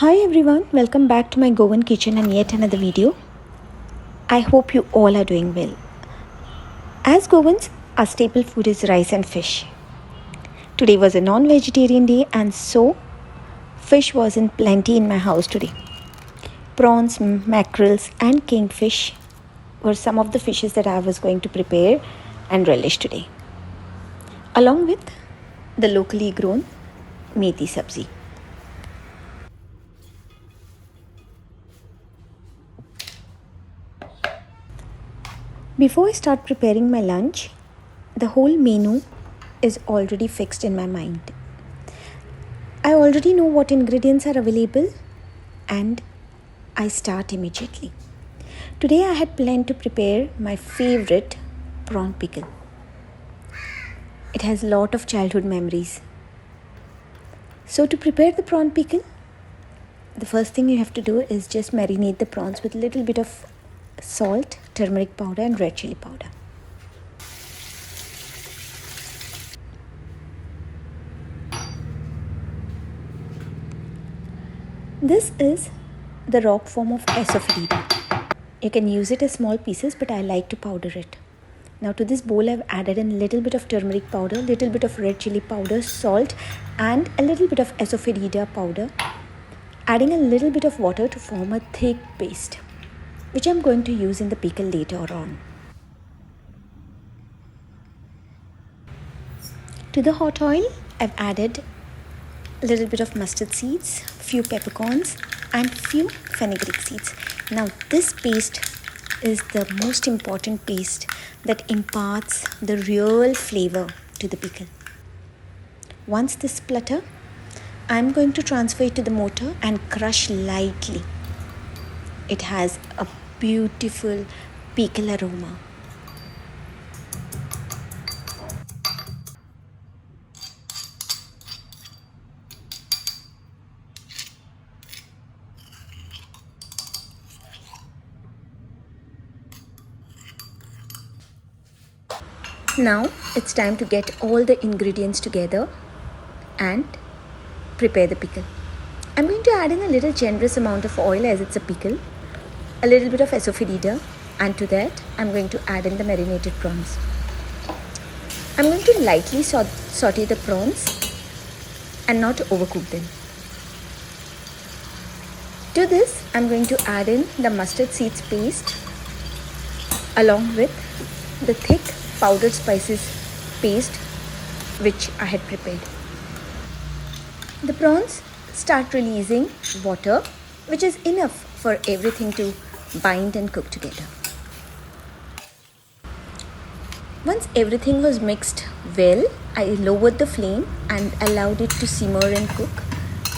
Hi everyone, welcome back to my Goan kitchen and yet another video. I hope you all are doing well. As Goans, our staple food is rice and fish. Today was a non-vegetarian day and so fish was in plenty in my house today. Prawns, mackerels and kingfish were some of the fishes that I was going to prepare and relish today. Along with the locally grown methi sabzi. Before I start preparing my lunch, the whole menu is already fixed in my mind. I already know what ingredients are available and I start immediately. Today I had planned to prepare my favorite prawn pickle. It has a lot of childhood memories. So to prepare the prawn pickle, the first thing you have to do is just marinate the prawns with a little bit of salt, turmeric powder and red chili powder. This is the raw form of asafoetida. You can use it as small pieces, but I like to powder it. Now to this bowl I've added in a little bit of turmeric powder, little bit of red chili powder, salt and a little bit of asafoetida powder. Adding a little bit of water to form a thick paste, which I'm going to use in the pickle later on. To the hot oil, I've added a little bit of mustard seeds, few peppercorns and few fenugreek seeds. Now this paste is the most important paste that imparts the real flavor to the pickle. Once this splutter, I'm going to transfer it to the mortar and crush lightly. It has a beautiful pickle aroma. Now it's time to get all the ingredients together and prepare the pickle. I'm going to add in a little generous amount of oil as it's a pickle, a little bit of asafoetida, and to that I'm going to add in the marinated prawns. I'm going to lightly saute the prawns and not overcook them. To this I'm going to add in the mustard seeds paste along with the thick powdered spices paste which I had prepared. The prawns start releasing water, which is enough for everything to bind and cook together. Once everything was mixed well, I lowered the flame and allowed it to simmer and cook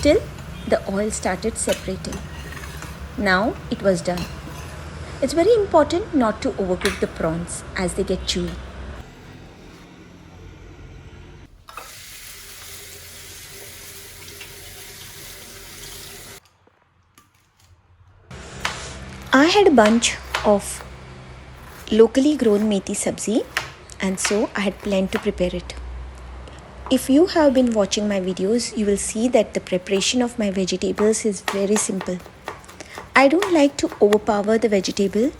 till the oil started separating. Now it was done. It's very important not to overcook the prawns as they get chewy. I had a bunch of locally grown methi sabzi and so I had planned to prepare it. If you have been watching my videos, you will see that the preparation of my vegetables is very simple. I don't like to overpower the vegetable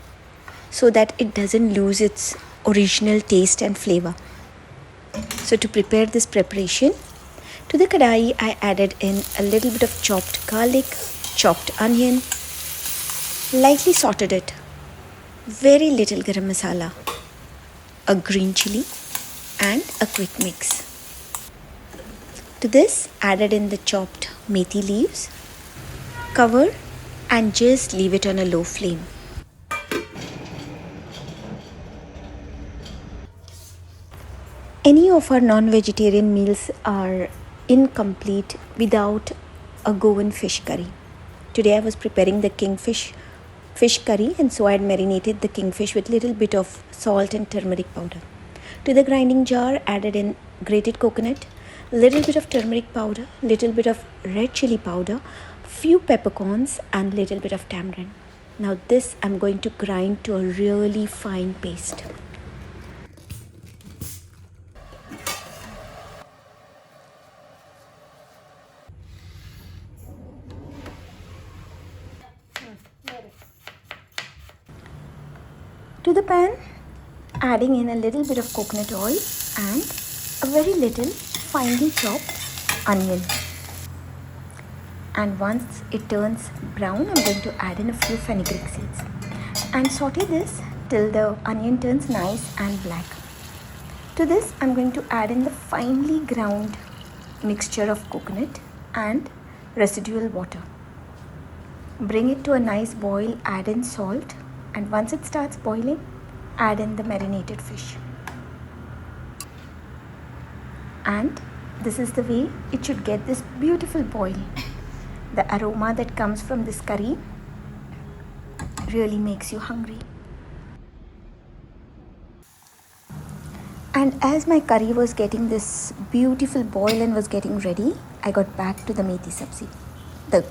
so that it doesn't lose its original taste and flavor. So to prepare this preparation, to the kadai I added in a little bit of chopped garlic, chopped onion, lightly sauteed it, very little garam masala, a green chili and a quick mix. To this added in the chopped methi leaves, cover and just leave it on a low flame. Any of our non-vegetarian meals are incomplete without a Goan fish curry. Today I was preparing the kingfish fish curry and so I had marinated the kingfish with little bit of salt and turmeric powder. To the grinding jar added in grated coconut, little bit of turmeric powder, little bit of red chili powder, few peppercorns and little bit of tamarind. Now this I'm going to grind to a really fine paste. To the pan, adding in a little bit of coconut oil and a very little finely chopped onion. And once it turns brown, I'm going to add in a few fenugreek seeds and saute this till the onion turns nice and black. To this, I'm going to add in the finely ground mixture of coconut and residual water. Bring it to a nice boil, add in salt, and once it starts boiling, add in the marinated fish. And this is the way it should get this beautiful boil. The aroma that comes from this curry really makes you hungry. And as my curry was getting this beautiful boil and was getting ready, I got back to the methi sabzi. The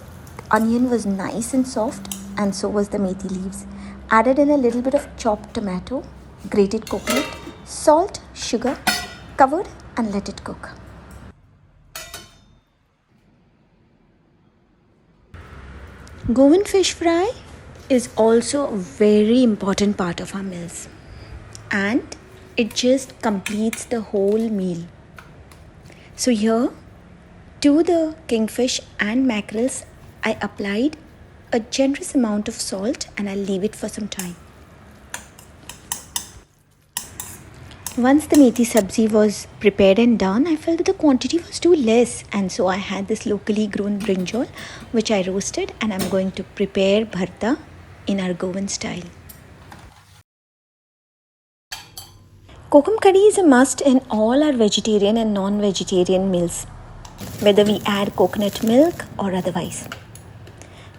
onion was nice and soft, and so was the methi leaves. Added in a little bit of chopped tomato, grated coconut, salt, sugar, covered and let it cook. Goan fish fry is also a very important part of our meals, and it just completes the whole meal. So here, to the kingfish and mackerels, I applied a generous amount of salt and I'll leave it for some time. Once the methi sabzi was prepared and done, I felt that the quantity was too less, and so I had this locally grown brinjal which I roasted, and I'm going to prepare bharta in our Goan style. Kokum curry is a must in all our vegetarian and non-vegetarian meals, whether we add coconut milk or otherwise.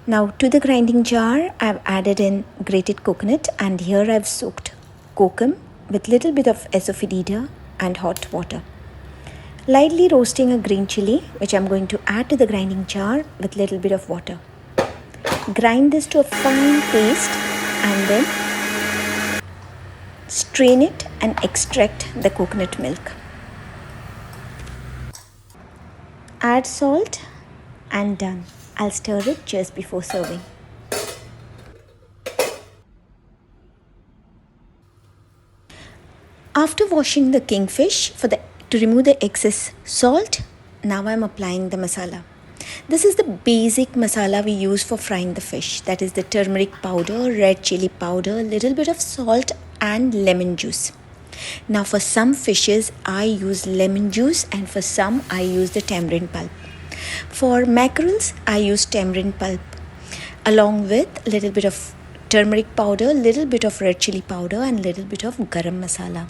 Now to the grinding jar, I've added in grated coconut, and here I've soaked kokum with little bit of asafoetida and hot water. Lightly roasting a green chili, which I'm going to add to the grinding jar with little bit of water. Grind this to a fine paste and then strain it and extract the coconut milk. Add salt and done. I'll stir it just before serving. After washing the kingfish to remove the excess salt, now I'm applying the masala. This is the basic masala we use for frying the fish. That is the turmeric powder, red chili powder, little bit of salt and lemon juice. Now for some fishes I use lemon juice, and for some I use the tamarind pulp. For mackerels I use tamarind pulp along with a little bit of turmeric powder, little bit of red chili powder and little bit of garam masala.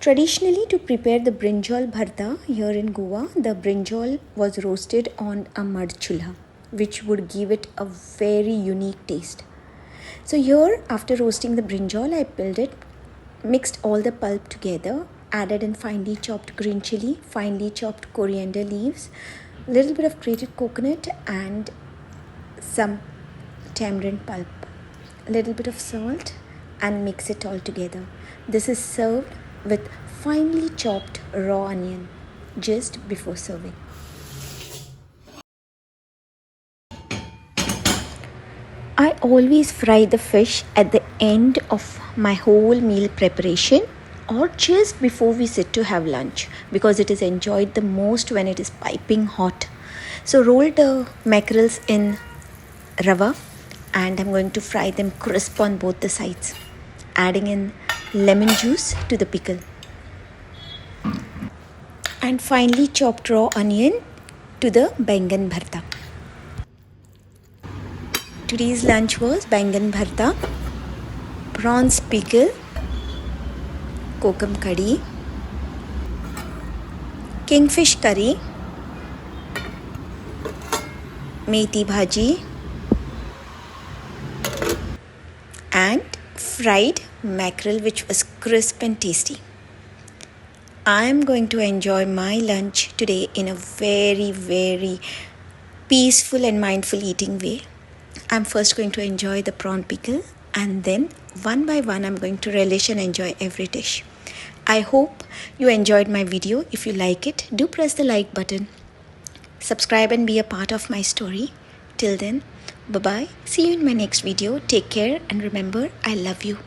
Traditionally, to prepare the brinjal bharta here in Goa, the brinjal was roasted on a mud chulha, which would give it a very unique taste. So here, after roasting the brinjal, I peeled it, mixed all the pulp together, added in finely chopped green chili, finely chopped coriander leaves, little bit of grated coconut and some tamarind pulp, a little bit of salt, and mix it all together. This is served with finely chopped raw onion just before serving. I always fry the fish at the end of my whole meal preparation or just before we sit to have lunch, because it is enjoyed the most when it is piping hot. So roll the mackerels in rava and I'm going to fry them crisp on both the sides, adding in lemon juice to the pickle and finely chopped raw onion to the bangan bharta. Today's lunch was bangan bharta, prawns pickle, kokum curry, kingfish curry, methi bhaji and fried mackerel, which was crisp and tasty. I am going to enjoy my lunch today in a very, very peaceful and mindful eating way. I'm first going to enjoy the prawn pickle, and then one by one I'm going to relish and enjoy every dish. I hope you enjoyed my video. If you like it, do press the like button. Subscribe and be a part of my story. Till then, bye bye. See you in my next video. Take care and remember, I love you.